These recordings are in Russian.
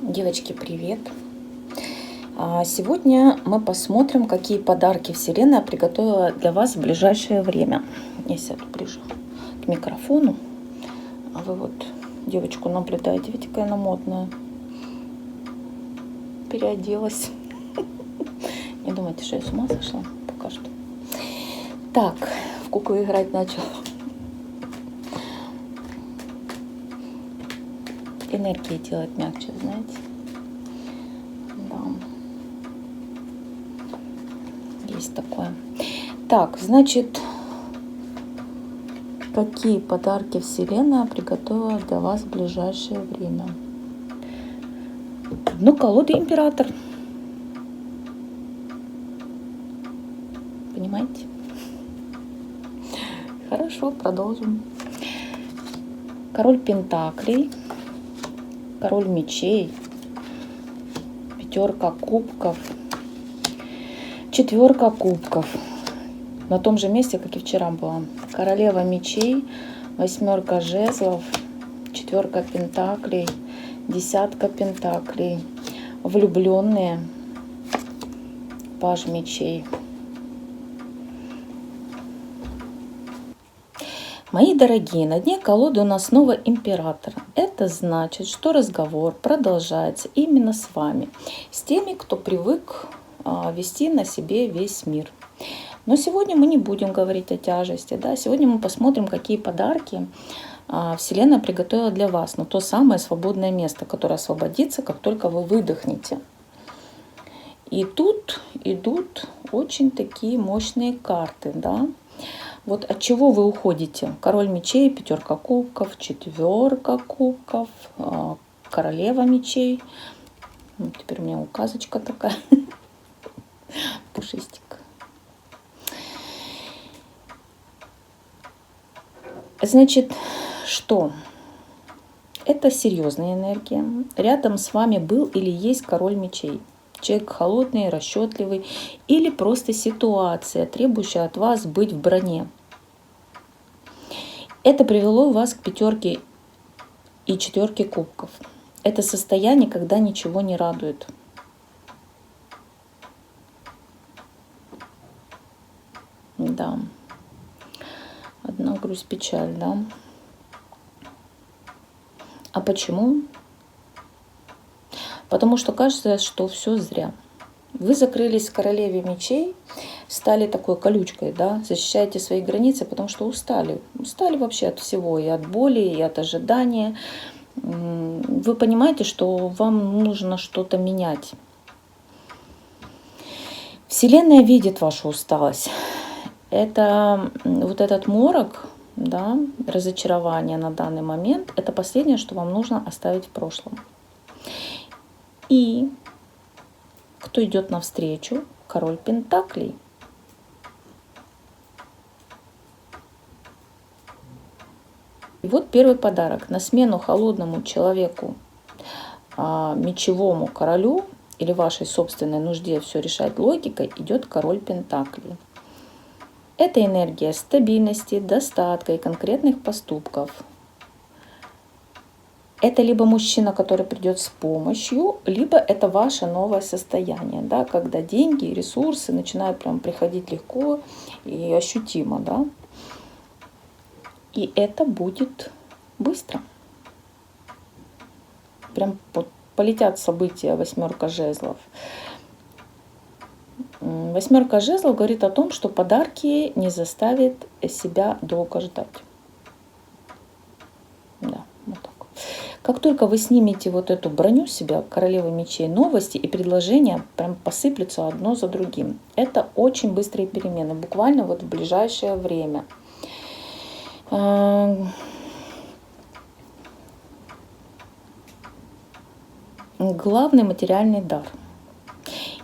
Девочки, привет! Сегодня мы посмотрим, какие подарки Вселенная приготовила для вас в ближайшее время. Я сяду ближе к микрофону, а вы вот девочку наблюдаете. Видите, какая она модная. Переоделась. Не думайте, что я с ума сошла пока что. Так, в куклу играть начала. Энергии делать мягче, знаете. Есть такое. Так, значит, какие подарки Вселенная приготовила для вас в ближайшее время? Ну, колода Император. Понимаете? Хорошо, продолжим. Король Пентаклей, король мечей, пятерка кубков, четверка кубков. На том же месте, как и вчера была. Королева мечей, восьмерка жезлов, четверка пентаклей, десятка пентаклей, влюбленные, паж мечей. Мои дорогие, на дне колоды у нас снова Император. Это значит, что разговор продолжается именно с вами, с теми, кто привык вести на себе весь мир. Но сегодня мы не будем говорить о тяжести, да? Сегодня мы посмотрим, какие подарки Вселенная приготовила для вас. Но то самое свободное место, которое освободится, как только вы выдохнете. И тут идут очень такие мощные карты, да? Вот от чего вы уходите? Король мечей, пятерка кубков, четверка кубков, королева мечей. Вот теперь у меня указочка такая. Пушистик. Значит, что? Это серьезная энергия. Рядом с вами был или есть король мечей. Человек холодный, расчетливый, или просто ситуация, требующая от вас быть в броне. Это привело вас к пятерке и четверке кубков. Это состояние, когда ничего не радует. Да. Одна грусть, печаль, да. А почему? Потому что кажется, что все зря. Вы закрылись в королеве мечей, стали такой колючкой, да, защищаете свои границы, потому что устали. Устали вообще от всего, и от боли, и от ожидания. Вы понимаете, что вам нужно что-то менять. Вселенная видит вашу усталость. Это вот этот морок, да, разочарование на данный момент, это последнее, что вам нужно оставить в прошлом. И кто идет навстречу? Король Пентаклей. И вот первый подарок. На смену холодному человеку, мечевому королю или вашей собственной нужде все решать логикой, идет король Пентаклей. Это энергия стабильности, достатка и конкретных поступков. Это либо мужчина, который придет с помощью, либо это ваше новое состояние, да, когда деньги и ресурсы начинают прям приходить легко и ощутимо, да. И это будет быстро. Прям полетят события, восьмерка жезлов. Восьмерка жезлов говорит о том, что подарки не заставят себя долго ждать. Да, вот так. Как только вы снимете вот эту броню себя, королевы мечей, новости и предложения прям посыплются одно за другим. Это очень быстрые перемены, буквально вот в ближайшее время. Главный материальный дар.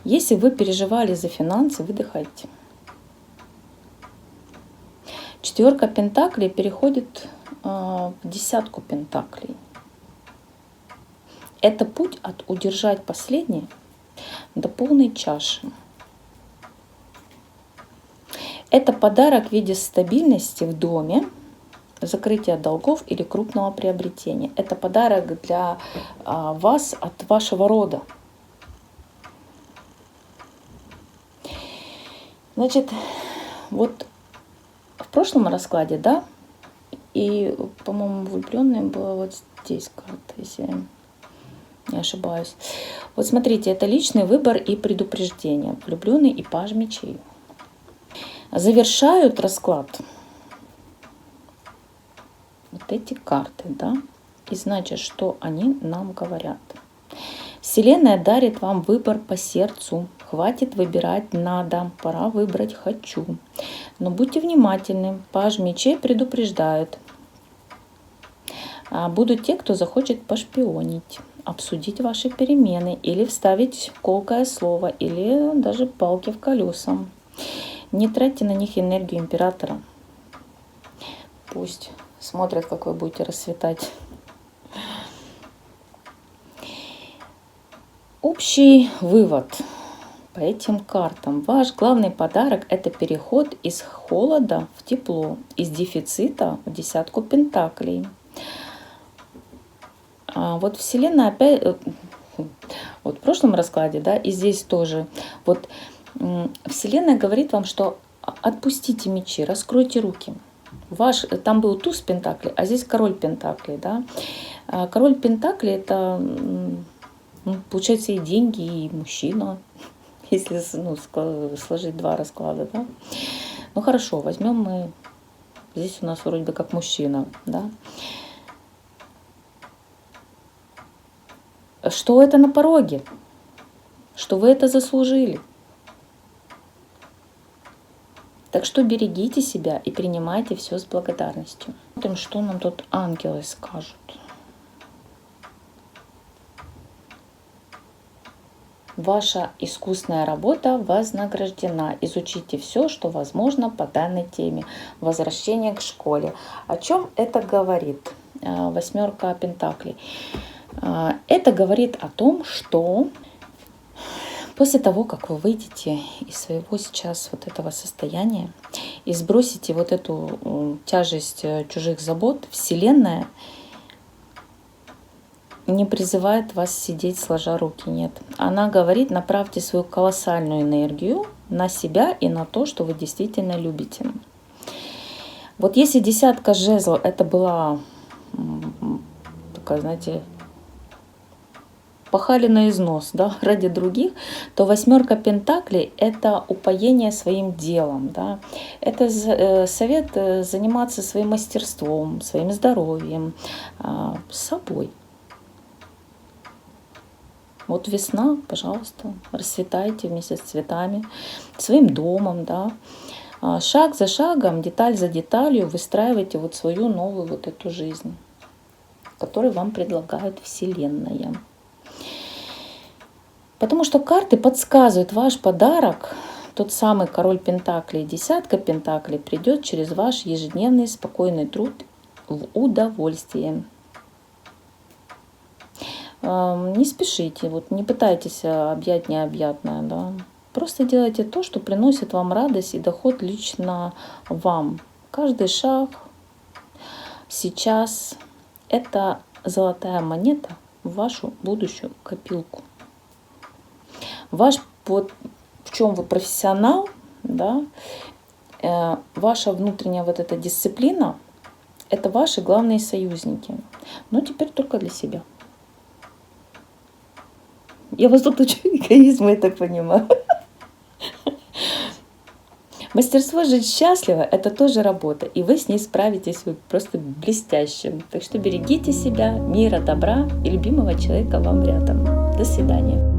Если вы переживали за финансы, выдыхайте. Четверка пентаклей переходит в десятку пентаклей. Это путь от удержать последнее до полной чаши. Это подарок в виде стабильности в доме, закрытия долгов или крупного приобретения. Это подарок для вас от вашего рода. Значит, вот в прошлом раскладе, да, и, по-моему, влюбленная была вот здесь карта, если я не ошибаюсь. Вот смотрите, это личный выбор и предупреждение. Влюбленный и паж мечей. Завершают расклад вот эти карты, да, и значит, что они нам говорят. Вселенная дарит вам выбор по сердцу. Хватит выбирать надо, пора выбрать хочу. Но будьте внимательны, паж мечей предупреждают. Будут те, кто захочет пошпионить, обсудить ваши перемены или вставить колкое слово, или даже палки в колеса. Не тратьте на них энергию императора. Пусть смотрят, как вы будете расцветать. Общий вывод по этим картам. Ваш главный подарок – это переход из холода в тепло, из дефицита в десятку пентаклей. Вот Вселенная опять, вот в прошлом раскладе, да, и здесь тоже, вот Вселенная говорит вам, что отпустите мечи, раскройте руки. Там был туз пентаклей, а здесь король пентаклей, да. Король пентаклей – это, получается, и деньги, и мужчина, если сложить два расклада, да. Ну хорошо, возьмем мы, здесь у нас вроде бы как мужчина, да. Что это на пороге? Что вы это заслужили? Так что берегите себя и принимайте все с благодарностью. Смотрим, что нам тут ангелы скажут. Ваша искусная работа вознаграждена. Изучите все, что возможно по данной теме. Возвращение к школе. О чем это говорит? Восьмерка пентаклей. Это говорит о том, что после того, как вы выйдете из своего сейчас вот этого состояния и сбросите вот эту тяжесть чужих забот, Вселенная не призывает вас сидеть сложа руки, нет. Она говорит, направьте свою колоссальную энергию на себя и на то, что вы действительно любите. Вот если десятка жезлов это была такая, знаете, пахали на износ, да, ради других, то восьмерка пентаклей – это упоение своим делом, да. Это совет заниматься своим мастерством, своим здоровьем, собой. Вот весна, пожалуйста, расцветайте вместе с цветами, своим домом, да. Шаг за шагом, деталь за деталью выстраивайте вот свою новую вот эту жизнь, которую вам предлагает Вселенная. Потому что карты подсказывают, ваш подарок, тот самый король пентаклей, десятка пентаклей, придет через ваш ежедневный спокойный труд в удовольствие. Не спешите, вот не пытайтесь объять необъятное, да. Просто делайте то, что приносит вам радость и доход лично вам. Каждый шаг сейчас – это золотая монета в вашу будущую копилку. Вот в чем вы профессионал, да, ваша внутренняя вот эта дисциплина – это ваши главные союзники. Но теперь только для себя. Я вас тут учу эгоизму, я так понимаю. Мастерство жить счастливо – это тоже работа, и вы с ней справитесь просто блестяще. Так что берегите себя, мира, добра и любимого человека вам рядом. До свидания.